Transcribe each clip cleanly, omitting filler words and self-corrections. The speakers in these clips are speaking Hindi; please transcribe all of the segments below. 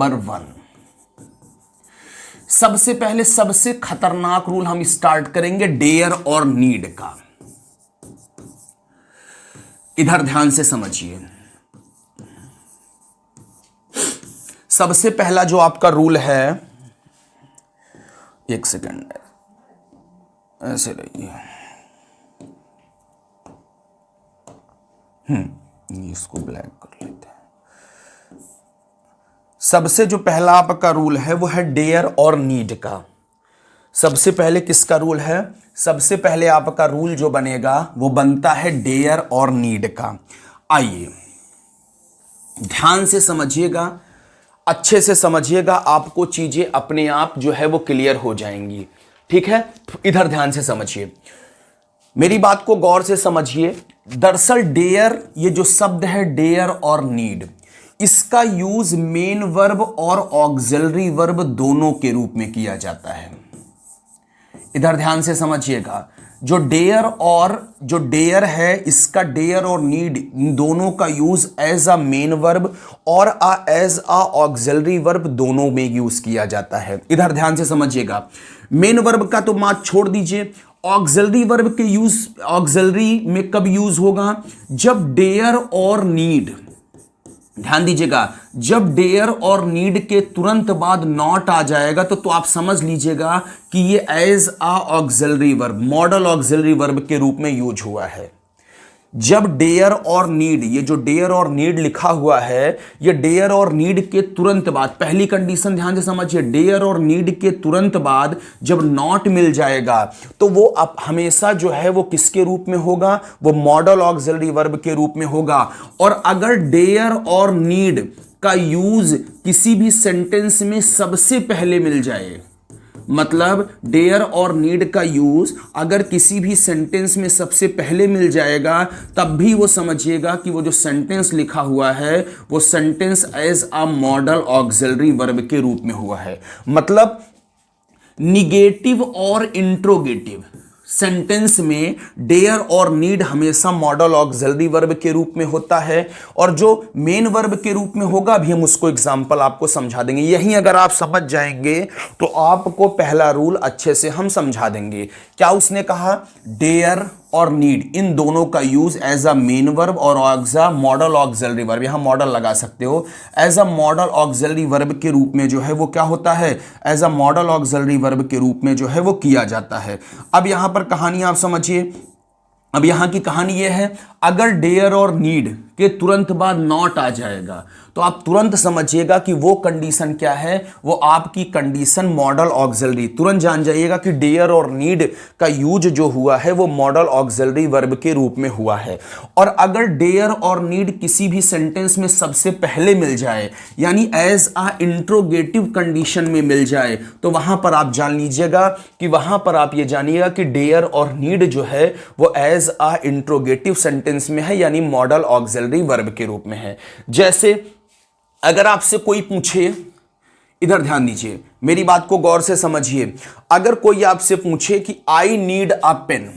नंबर 1, सबसे पहले सबसे खतरनाक रूल हम स्टार्ट करेंगे डेयर और नीड का। इधर ध्यान से समझिए, सबसे पहला जो आपका रूल है, एक सेकंड ऐसे रहिए, इसको ब्लैक कर लेते हैं। सबसे जो पहला आपका रूल है वो है डेयर और नीड का। सबसे पहले किसका रूल है? सबसे पहले आपका रूल जो बनेगा वो बनता है डेयर और नीड का। आइए ध्यान से समझिएगा, अच्छे से समझिएगा, आपको चीजें अपने आप जो है वो क्लियर हो जाएंगी। ठीक है, इधर ध्यान से समझिए, मेरी बात को गौर से समझिए। दरअसल डेयर, ये जो शब्द है डेयर और नीड, इसका यूज मेन वर्ब और ऑक्सिलरी वर्ब दोनों के रूप में किया जाता है। इधर ध्यान से समझिएगा, जो डेयर है, इसका डेयर और नीड इन दोनों का use as a main verb और एज अ ऑक्सिलरी वर्ब दोनों में यूज किया जाता है। इधर ध्यान से समझिएगा, मेन वर्ब का तो बात छोड़ दीजिए, ऑक्सिलरी वर्ब के यूज, ऑक्सिलरी में कब यूज होगा? जब डेयर और नीड, ध्यान दीजिएगा, जब डेयर और नीड के तुरंत बाद नॉट आ जाएगा तो आप समझ लीजिएगा कि ये as a auxiliary verb, modal auxiliary verb के रूप में यूज हुआ है। जब डेयर और नीड, ये जो डेयर और नीड लिखा हुआ है, ये डेयर और नीड के तुरंत बाद, पहली कंडीशन ध्यान से समझिए, डेयर और नीड के तुरंत बाद जब नॉट मिल जाएगा तो वो अब हमेशा जो है वो किसके रूप में होगा? वो मॉडल ऑक्सिलरी वर्ब के रूप में होगा। और अगर डेयर और नीड का यूज किसी भी सेंटेंस में सबसे पहले मिल जाए, मतलब डेयर और नीड का यूज अगर किसी भी सेंटेंस में सबसे पहले मिल जाएगा, तब भी वो समझिएगा कि वो जो सेंटेंस लिखा हुआ है वो sentence as a modal auxiliary verb के रूप में हुआ है। मतलब निगेटिव और इंट्रोगेटिव सेंटेंस में डेयर और नीड हमेशा मॉडल ऑक्सिलरी वर्ब के रूप में होता है, और जो मेन वर्ब के रूप में होगा, अभी हम उसको एग्जांपल आपको समझा देंगे। यही अगर आप समझ जाएंगे तो आपको पहला रूल अच्छे से हम समझा देंगे। क्या उसने कहा? डेयर और नीड इन दोनों का use as a main verb और as a modal auxiliary verb, यहां मॉडल लगा सकते हो, as a modal auxiliary verb के रूप में जो है वो क्या होता है? As a modal auxiliary verb के रूप में जो है वो किया जाता है। अब यहां पर कहानी आप समझिए, अब यहां की कहानी यह है, अगर डेयर और नीड के तुरंत बाद नॉट आ जाएगा तो आप तुरंत समझिएगा कि वो कंडीशन क्या है? वो आपकी कंडीशन मॉडल ऑक्सिलरी, तुरंत जान जाइएगा कि डेयर और नीड का यूज जो हुआ है वो मॉडल ऑक्सिलरी वर्ब के रूप में हुआ है। और अगर डेयर और नीड किसी भी सेंटेंस में सबसे पहले मिल जाए, यानी एज अ इंट्रोगेटिव कंडीशन में मिल जाए, तो वहां पर आप जान लीजिएगा कि वहां पर आप ये जानिएगा कि डेयर और नीड जो है वो एज अ इंट्रोगेटिव सेंटेंस में है, यानी मॉडल ऑक्सिलरी वर्ब के रूप में है। जैसे अगर आपसे कोई पूछे, इधर ध्यान दीजिए, मेरी बात को गौर से समझिए, अगर कोई आपसे पूछे कि आई नीड अ पेन,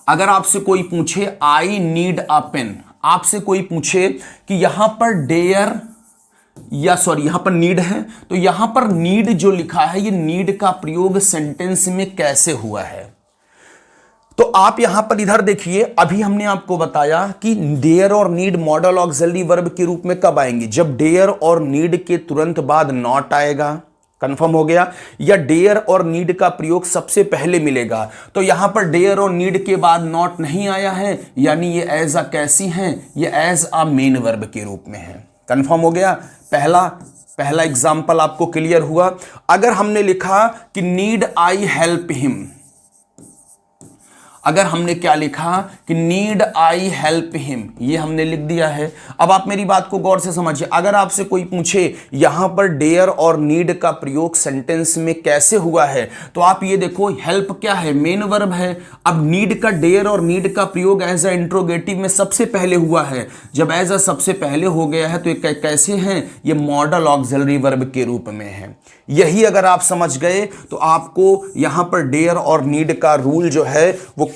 अगर आपसे कोई पूछे आई नीड अ पेन, आपसे कोई पूछे कि यहां पर डेयर या सॉरी यहां पर नीड है, तो यहां पर नीड जो लिखा है, ये नीड का प्रयोग सेंटेंस में कैसे हुआ है? तो आप यहां पर इधर देखिए, अभी हमने आपको बताया कि डेयर और नीड मॉडल ऑक्सिलरी वर्ब के रूप में कब आएंगे? जब डेयर और नीड के तुरंत बाद नॉट आएगा, कंफर्म हो गया, या डेयर और नीड का प्रयोग सबसे पहले मिलेगा। तो यहां पर डेयर और नीड के बाद नॉट नहीं आया है, यानी ये एज अ कैसी हैं? ये एज अ मेन वर्ब के रूप में है। कंफर्म हो गया? पहला एग्जांपल आपको क्लियर हुआ। अगर हमने लिखा कि नीड आई हेल्प हिम, अगर हमने क्या लिखा कि नीड आई हेल्प हिम, ये हमने लिख दिया है। अब आप मेरी बात को गौर से समझिए, अगर आपसे कोई पूछे यहां पर डेयर और नीड का प्रयोग सेंटेंस में कैसे हुआ है, तो आप ये देखो, हेल्प क्या है? मेन वर्ब है। अब नीड का, डेयर और नीड का प्रयोग एज अ इंट्रोगेटिव में सबसे पहले हुआ है। जब एज अ सबसे पहले हो गया है तो ये कैसे हैं? ये मॉडल ऑक्सिलरी वर्ब के रूप में है। यही अगर आप समझ गए तो आपको यहां पर डेयर और नीड का रूल जो है वो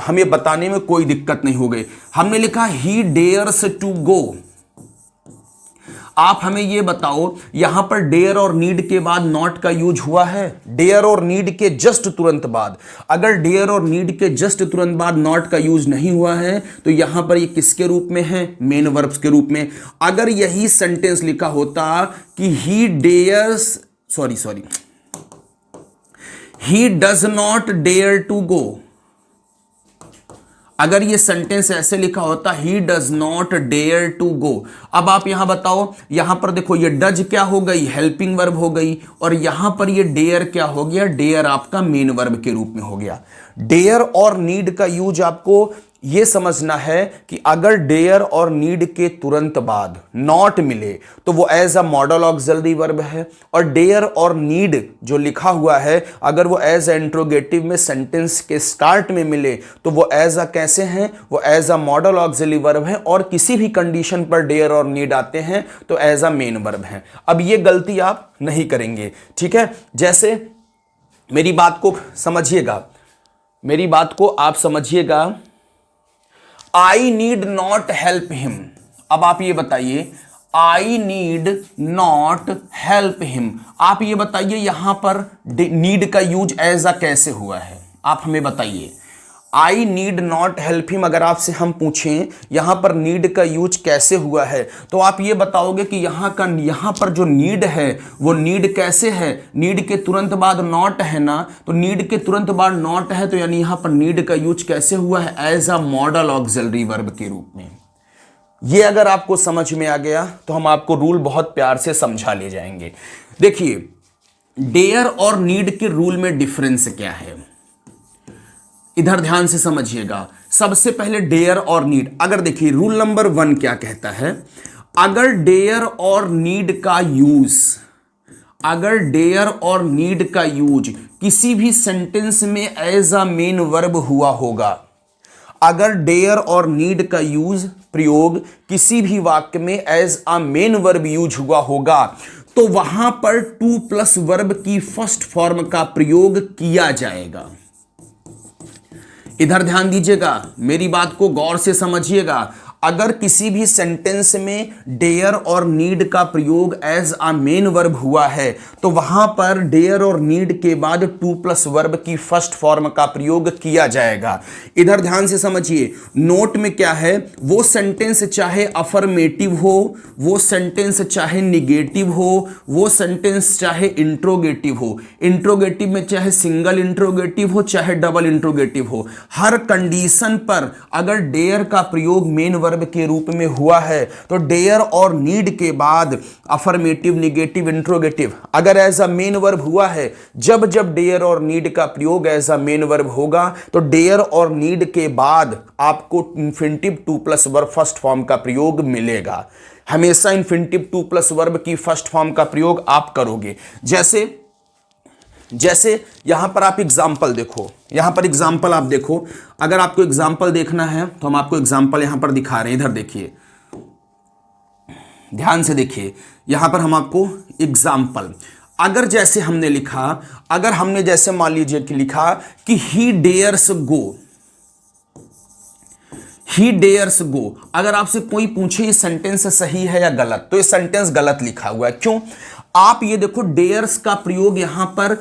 हमें बताने में कोई दिक्कत नहीं हो गई। हमने लिखा ही डेयर्स टू गो, आप हमें ये बताओ यहां पर डेयर और नीड के बाद नॉट का यूज हुआ है? डेयर और नीड के जस्ट तुरंत बाद, अगर डेयर और नीड के जस्ट तुरंत बाद नॉट का यूज नहीं हुआ है तो यहां पर ये किसके रूप में है? मेन वर्ब्स के रूप में। अगर यही सेंटेंस लिखा होता कि he dares he does not dare to go, अगर ये सेंटेंस ऐसे लिखा होता he does not dare to go. अब आप यहां बताओ, यहां पर देखो ये डज क्या हो गई? हेल्पिंग वर्ब हो गई, और यहां पर ये डेयर क्या हो गया? डेयर आपका मेन वर्ब के रूप में हो गया। डेयर और नीड का यूज आपको यह समझना है कि अगर डेयर और नीड के तुरंत बाद नॉट मिले तो वो as a modal auxiliary verb है, और डेयर और नीड जो लिखा हुआ है अगर वो एज अ इंट्रोगेटिव में सेंटेंस के स्टार्ट में मिले तो वो एज अ कैसे हैं? वो as a modal auxiliary verb है, और किसी भी कंडीशन पर डेयर और नीड आते हैं तो एज अ मेन वर्ब है। अब ये गलती आप नहीं करेंगे, ठीक है? जैसे मेरी बात को समझिएगा, मेरी बात को आप समझिएगा। I need not help him. अब आप ये बताइए, I need not help him, आप ये बताइए यहां पर नीड का यूज एज अ कैसे हुआ है? आप हमें बताइए। I need not help him अगर आपसे हम पूछें यहां पर नीड का यूज कैसे हुआ है, तो आप ये बताओगे कि यहां पर जो नीड है वो नीड कैसे है? नीड के तुरंत बाद नॉट है ना, तो नीड के तुरंत बाद नॉट है तो यानी यहां पर नीड का यूज कैसे हुआ है? As a modal auxiliary verb के रूप में। ये अगर आपको समझ में आ गया तो हम आपको रूल बहुत प्यार से समझा ले जाएंगे। देखिए, डेयर और नीड के रूल में डिफरेंस क्या है, इधर ध्यान से समझिएगा। सबसे पहले डेयर और नीड, अगर देखिए रूल नंबर 1 क्या कहता है, अगर डेयर और नीड का यूज, अगर डेयर और नीड का यूज किसी भी सेंटेंस में एज अ मेन वर्ब हुआ होगा, अगर डेयर और नीड का यूज प्रयोग किसी भी वाक्य में as a main verb use हुआ होगा तो वहां पर टू प्लस वर्ब की फर्स्ट फॉर्म का प्रयोग किया जाएगा। इधर ध्यान दीजिएगा, मेरी बात को गौर से समझिएगा। अगर किसी भी सेंटेंस में डेयर और नीड का प्रयोग एज अ मेन वर्ब हुआ है तो वहां पर डेयर और नीड के बाद टू प्लस वर्ब की फर्स्ट फॉर्म का प्रयोग किया जाएगा। इधर ध्यान से समझिए, नोट में क्या है, वो सेंटेंस चाहे अफर्मेटिव हो, वो सेंटेंस चाहे निगेटिव हो, वो सेंटेंस चाहे इंट्रोगेटिव हो, इंट्रोगेटिव में चाहे सिंगल इंट्रोगेटिव हो चाहे डबल इंट्रोगेटिव हो, हर कंडीशन पर अगर डेयर का प्रयोग मेन वर्ब के रूप में हुआ है तो डेयर और नीड के बाद अफर्मेटिव, निगेटिव, इंट्रोगेटिव अगर एज अ मेन वर्ब हुआ है, जब जब डेयर और नीड का प्रयोग एज अ मेन वर्ब होगा तो डेयर और नीड के बाद आपको infinitive to plus verb first form का प्रयोग मिलेगा। हमेशा इंफिनिटिव टू प्लस वर्ब की फर्स्ट फॉर्म का प्रयोग आप करोगे। जैसे यहां पर आप एग्जाम्पल देखो, यहां पर एग्जाम्पल आप देखो, अगर आपको एग्जाम्पल देखना है तो हम आपको एग्जाम्पल यहां पर दिखा रहे हैं। इधर देखिए, ध्यान से देखिए, यहां पर हम आपको एग्जाम्पल, अगर जैसे हमने लिखा, अगर हमने जैसे मान लीजिए कि लिखा कि he dares go, he dares गो, अगर आपसे कोई पूछे ये सेंटेंस सही है या गलत तो ये सेंटेंस गलत लिखा हुआ है। क्यों? आप ये देखो, डेयर्स का प्रयोग यहां पर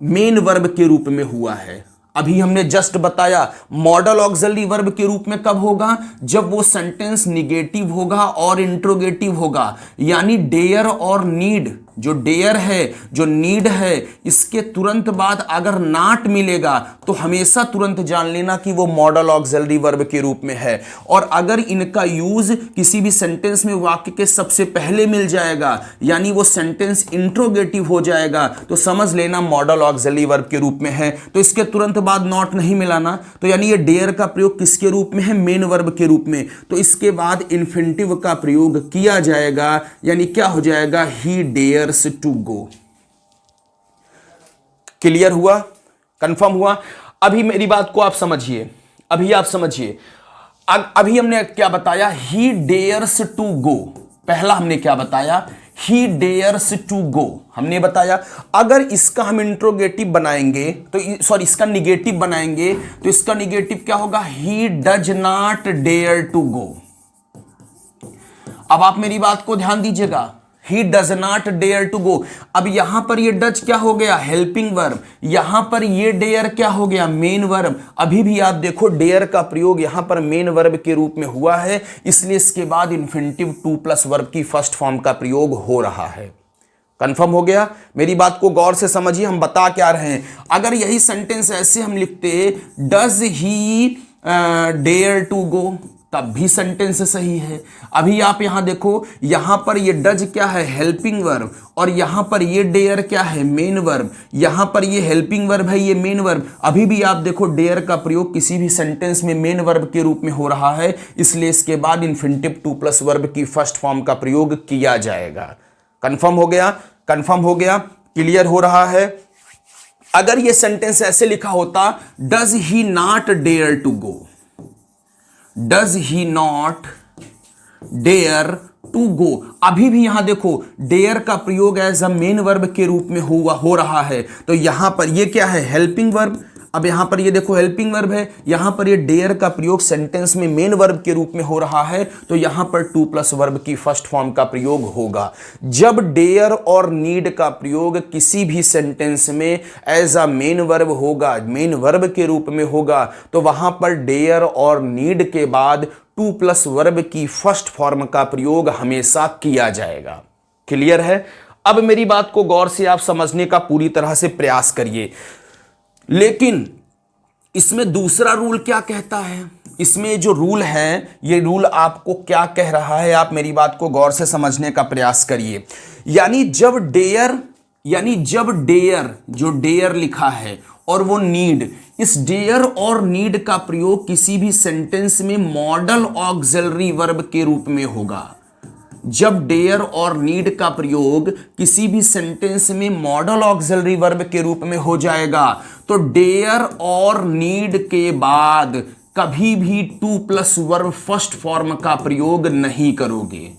मेन वर्ब के रूप में हुआ है। अभी हमने जस्ट बताया मॉडल ऑक्सिलरी वर्ब के रूप में कब होगा, जब वो सेंटेंस निगेटिव होगा और इंट्रोगेटिव होगा। यानी डेयर और नीड, जो डेयर है जो नीड है, इसके तुरंत बाद अगर नॉट मिलेगा तो हमेशा तुरंत जान लेना कि वो मॉडल ऑक्सिलरी वर्ब के रूप में है। और अगर इनका यूज किसी भी सेंटेंस में वाक्य के सबसे पहले मिल जाएगा यानी वो सेंटेंस इंट्रोगेटिव हो जाएगा तो समझ लेना मॉडल ऑक्सिलरी वर्ब के रूप में है। तो इसके तुरंत बाद नॉट नहीं मिलाना, तो यानी ये डेयर का प्रयोग किसके रूप में है? मेन वर्ब के रूप में। तो इसके बाद इन्फिनिटिव का प्रयोग किया जाएगा, यानी क्या हो जाएगा? ही डेयर्स टू गो। क्लियर हुआ? कंफर्म हुआ? अभी मेरी बात को आप समझिए, अभी आप समझिए, अभी हमने क्या बताया? ही डेयर्स टू गो। पहला हमने क्या बताया? ही डेयर्स टू गो हमने बताया। अगर इसका हम इंट्रोगेटिव बनाएंगे तो सॉरी इसका निगेटिव बनाएंगे तो इसका निगेटिव क्या होगा? He does not dare to go. अब आप मेरी बात को ध्यान दीजिएगा, he does not dare to go. अब यहां पर ये डज क्या हो गया, हेल्पिंग वर्ब, यहां पर ये डेयर क्या हो गया, मेन वर्ब। अभी भी आप देखो डेयर का प्रयोग यहां पर मेन वर्ब के रूप में हुआ है, इसलिए इसके बाद इन्फिनिटिव टू प्लस वर्ब की फर्स्ट फॉर्म का प्रयोग हो रहा है। कंफर्म हो गया? मेरी बात को गौर से समझिए, हम बता क्या रहे हैं। अगर यही सेंटेंस ऐसे हम लिखते, does he dare to go, तब भी सेंटेंस सही है। अभी आप यहां देखो, यहां पर ये डज क्या है, हेल्पिंग वर्ब, और यहां पर ये डेयर क्या है, मेन वर्ब। यहां पर ये हेल्पिंग वर्ब है, ये मेन वर्ब। अभी भी आप देखो डेयर का प्रयोग किसी भी सेंटेंस में मेन वर्ब के रूप में हो रहा है, इसलिए इसके बाद इन्फिनिटिव टू प्लस वर्ब की फर्स्ट फॉर्म का प्रयोग किया जाएगा। कंफर्म हो गया? कंफर्म हो गया? क्लियर हो रहा है? अगर ये सेंटेंस ऐसे लिखा होता, does he not dare to go, does he not dare to go. अभी भी यहां देखो डेयर का प्रयोग एज अ मेन वर्ब के रूप में हो रहा है, तो यहां पर ये क्या है, हेल्पिंग वर्ब। अब यहां पर ये देखो हेल्पिंग वर्ब है, यहां पर ये डेयर का प्रयोग सेंटेंस में मेन वर्ब के रूप में हो रहा है, तो यहां पर टू प्लस वर्ब की फर्स्ट फॉर्म का प्रयोग होगा। जब डेयर और नीड का प्रयोग किसी भी सेंटेंस में एज अ मेन वर्ब होगा, मेन वर्ब के रूप में होगा, तो वहां पर डेयर और नीड के बाद टू प्लस वर्ब की फर्स्ट फॉर्म का प्रयोग हमेशा किया जाएगा। क्लियर है? अब मेरी बात को गौर से आप समझने का पूरी तरह से प्रयास करिए। लेकिन इसमें दूसरा रूल क्या कहता है, इसमें जो रूल है, ये रूल आपको क्या कह रहा है, आप मेरी बात को गौर से समझने का प्रयास करिए। यानी जब डेयर जो डेयर लिखा है और वो नीड, इस डेयर और नीड का प्रयोग किसी भी सेंटेंस में मॉडल ऑक्सिलरी वर्ब के रूप में होगा। जब डेयर और नीड का प्रयोग किसी भी सेंटेंस में मॉडल ऑक्सिलरी वर्ब के रूप में हो जाएगा, तो डेयर और नीड के बाद कभी भी to plus verb first form का प्रयोग नहीं करोगे।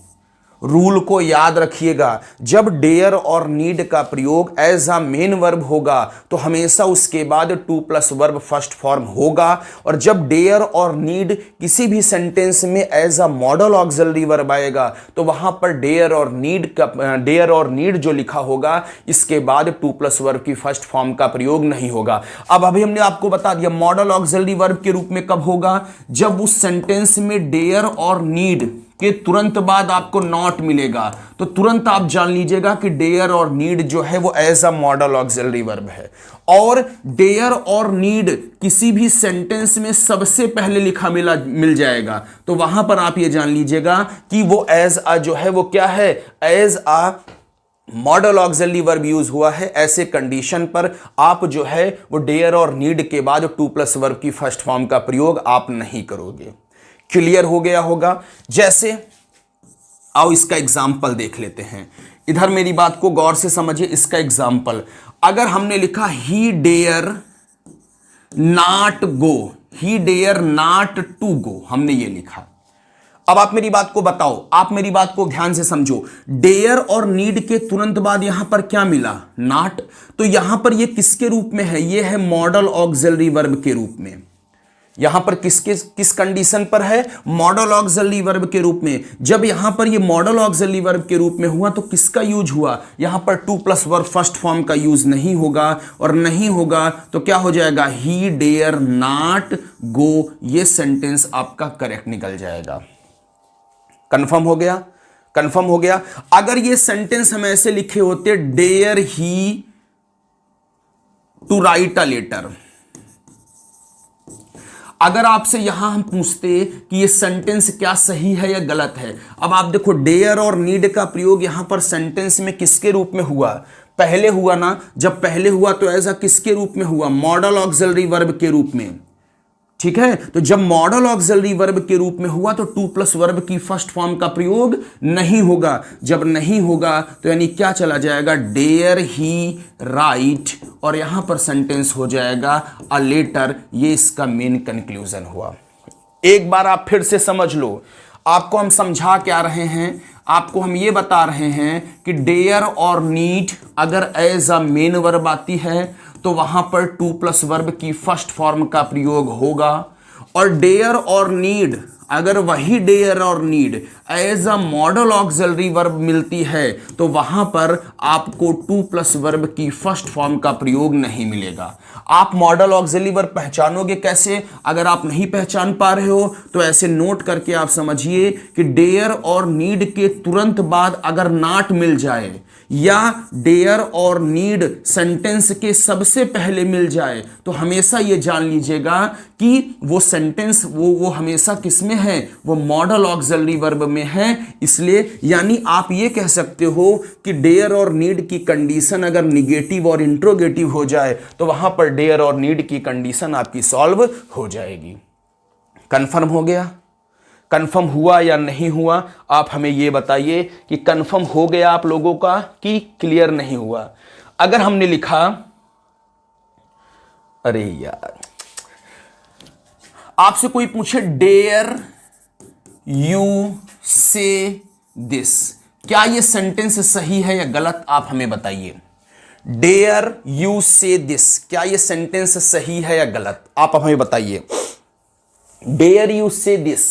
रूल को याद रखिएगा, जब डेयर और नीड का प्रयोग एज अ मेन वर्ब होगा तो हमेशा उसके बाद to plus verb first form होगा, और जब डेयर और नीड किसी भी सेंटेंस में as a modal auxiliary verb आएगा तो वहां पर डेयर और नीड जो लिखा होगा इसके बाद टू प्लस वर्ब की फर्स्ट फॉर्म का प्रयोग नहीं होगा। अब अभी हमने आपको बता दिया मॉडल ऑक्सिलरी वर्ब के रूप में कब होगा, जब उस सेंटेंस में डेयर और नीड के तुरंत बाद आपको नॉट मिलेगा, तो तुरंत आप जान लीजिएगा कि डेयर और नीड जो है वो as a modal auxiliary verb है। और डेयर और नीड किसी भी सेंटेंस में सबसे पहले लिखा मिल जाएगा, तो वहां पर आप ये जान लीजिएगा कि वो एज अ जो है वो क्या है, as a modal auxiliary verb use हुआ है। ऐसे कंडीशन पर आप जो है वो डेयर और नीड के बाद टू प्लस वर्ब की फर्स्ट फॉर्म का प्रयोग आप नहीं करोगे। क्लियर हो गया होगा? जैसे आओ इसका एग्जाम्पल देख लेते हैं, इधर मेरी बात को गौर से समझिए। इसका एग्जाम्पल, अगर हमने लिखा he dare not go, he dare not to go, हमने ये लिखा। अब आप मेरी बात को बताओ, आप मेरी बात को ध्यान से समझो, डेयर और नीड के तुरंत बाद यहां पर क्या मिला, नॉट। तो यहां पर ये किसके रूप में है, ये है मॉडल ऑक्सिलरी वर्ब के रूप में। यहां पर किस कंडीशन पर है, मॉडल ऑक्सिलरी वर्ब के रूप में। जब यहां पर ये मॉडल ऑक्सिलरी वर्ब के रूप में हुआ तो किसका यूज हुआ, यहां पर to plus verb first form का यूज नहीं होगा, और नहीं होगा तो क्या हो जाएगा, ही डेयर नॉट गो, ये सेंटेंस आपका करेक्ट निकल जाएगा। कंफर्म हो गया? कंफर्म हो गया? अगर ये सेंटेंस हम ऐसे लिखे होते, dare he to write a letter, अगर आपसे यहां हम पूछते कि ये सेंटेंस क्या सही है या गलत है। अब आप देखो डेयर और नीड का प्रयोग यहां पर सेंटेंस में किसके रूप में हुआ, पहले हुआ ना। जब पहले हुआ तो ऐसा किसके रूप में हुआ, मॉडल ऑक्सिलरी वर्ब के रूप में। ठीक है, तो जब मॉडल ऑक्सिलरी वर्ब के रूप में हुआ तो टू प्लस वर्ब की फर्स्ट फॉर्म का प्रयोग नहीं होगा। जब नहीं होगा तो यानी क्या चला जाएगा, डेयर ही राइट, और यहां पर सेंटेंस हो जाएगा अ लेटर। ये इसका मेन कंक्लूजन हुआ। एक बार आप फिर से समझ लो, आपको हम समझा क्या रहे हैं, आपको हम ये बता रहे हैं कि डेयर और नीड अगर एज अ मेन वर्ब आती है तो वहां पर टू प्लस वर्ब की फर्स्ट फॉर्म का प्रयोग होगा, और डेयर और नीड अगर वही डेयर और need as a modal auxiliary verb मिलती है तो वहां पर आपको टू प्लस वर्ब की फर्स्ट फॉर्म का प्रयोग नहीं मिलेगा। आप मॉडल ऑक्सिलरी वर्ब पहचानोगे कैसे? अगर आप नहीं पहचान पा रहे हो तो ऐसे नोट करके आप समझिए कि डेयर और नीड के तुरंत बाद अगर नॉट मिल जाए या डेयर और नीड सेंटेंस के सबसे पहले मिल जाए तो हमेशा ये जान लीजिएगा कि वो सेंटेंस वो हमेशा किसमें है? वो मॉडल ऑक्सिलरी वर्ब में है। इसलिए यानी आप ये कह सकते हो कि डेयर और नीड की कंडीशन अगर निगेटिव और इंट्रोगेटिव हो जाए तो वहां पर डेयर और नीड की कंडीशन आपकी सॉल्व हो जाएगी। कंफर्म हो गया? कंफर्म हुआ या नहीं हुआ? आप हमें यह बताइए कि कंफर्म हो गया आप लोगों का कि क्लियर नहीं हुआ। अगर हमने लिखा, अरे यार, आपसे कोई पूछे डेयर यू से दिस, क्या यह सेंटेंस सही है या गलत? आप हमें बताइए। डेयर यू से दिस, क्या यह सेंटेंस सही है या गलत? आप हमें बताइए। डेयर यू से this,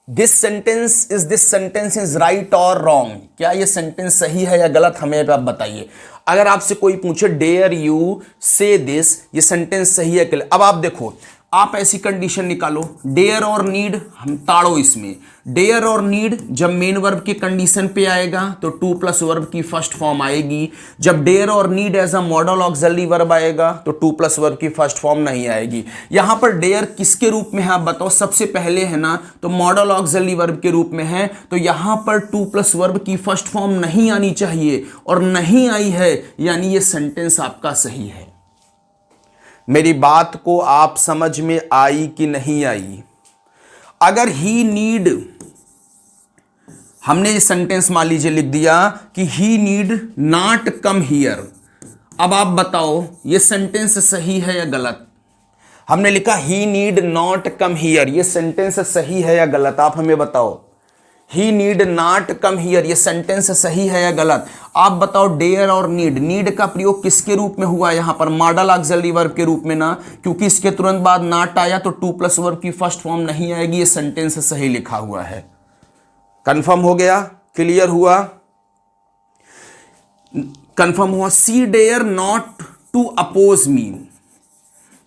this sentence is right और रॉन्ग, क्या यह सेंटेंस सही है या गलत? हमें आप बताइए। अगर आपसे कोई पूछे डेयर यू से दिस, ये सेंटेंस सही है गलत? अब आप देखो, आप ऐसी कंडीशन निकालो, डेयर और नीड हम ताड़ो इसमें। डेयर और नीड जब मेन वर्ब के कंडीशन पे आएगा तो टू प्लस वर्ब की फर्स्ट फॉर्म आएगी। जब डेयर और need as a modal auxiliary verb आएगा तो टू प्लस वर्ब की फर्स्ट फॉर्म नहीं आएगी। यहां पर डेयर किसके रूप में है आप बताओ? सबसे पहले है ना, तो मॉडल ऑक्सिलरी वर्ब के रूप में है, तो यहां पर टू प्लस वर्ब की फर्स्ट फॉर्म नहीं आनी चाहिए और नहीं आई है, यानी ये सेंटेंस आपका सही है। मेरी बात को आप समझ में आई कि नहीं आई? अगर ही नीड, हमने ये सेंटेंस मान लीजिए लिख दिया कि ही नीड नॉट कम हियर, अब आप बताओ ये सेंटेंस सही है या गलत? हमने लिखा ही नीड नॉट कम हियर, ये सेंटेंस सही है या गलत? आप हमें बताओ। ही नीड नॉट कम हियर, ये सेंटेंस सही है या गलत? आप बताओ। डेयर और नीड का प्रयोग किसके रूप में हुआ? यहां पर मॉडल ऑक्सिलरी वर्ब के रूप में ना, क्योंकि इसके तुरंत बाद नॉट आया तो टू प्लस वर्ब की फर्स्ट फॉर्म नहीं आएगी। ये सेंटेंस सही लिखा हुआ है। कंफर्म हो गया? क्लियर हुआ? कंफर्म हुआ। She dare not to oppose me,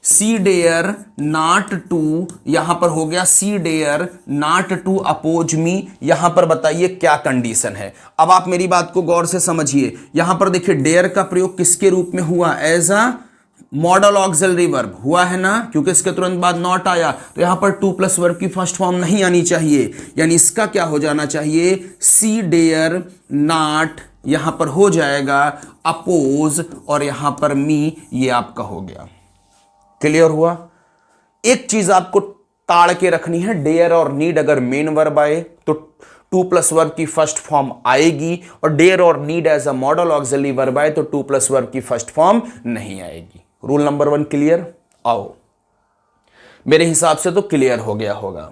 she dare not to, यहां पर हो गया she dare not to oppose me. यहां पर बताइए क्या कंडीशन है? अब आप मेरी बात को गौर से समझिए। यहां पर देखिए डेयर का प्रयोग किसके रूप में हुआ? As a modal auxiliary verb हुआ है ना, क्योंकि इसके तुरंत बाद नॉट आया तो यहां पर टू प्लस वर्ब की फर्स्ट फॉर्म नहीं आनी चाहिए, यानी इसका क्या हो जाना चाहिए? सी डेयर नॉट, यहां पर हो जाएगा अपोज, और यहां पर मी, ये आपका हो गया। क्लियर हुआ? एक चीज आपको ताड़ के रखनी है, डेयर और नीड अगर मेन वर्ब आए तो टू प्लस वर्ब की फर्स्ट फॉर्म आएगी, और डेयर और need as a modal auxiliary verb आए तो टू प्लस वर्ब की फर्स्ट फॉर्म नहीं आएगी। Rule number 1 clear? आओ, मेरे हिसाब से तो क्लियर हो गया होगा।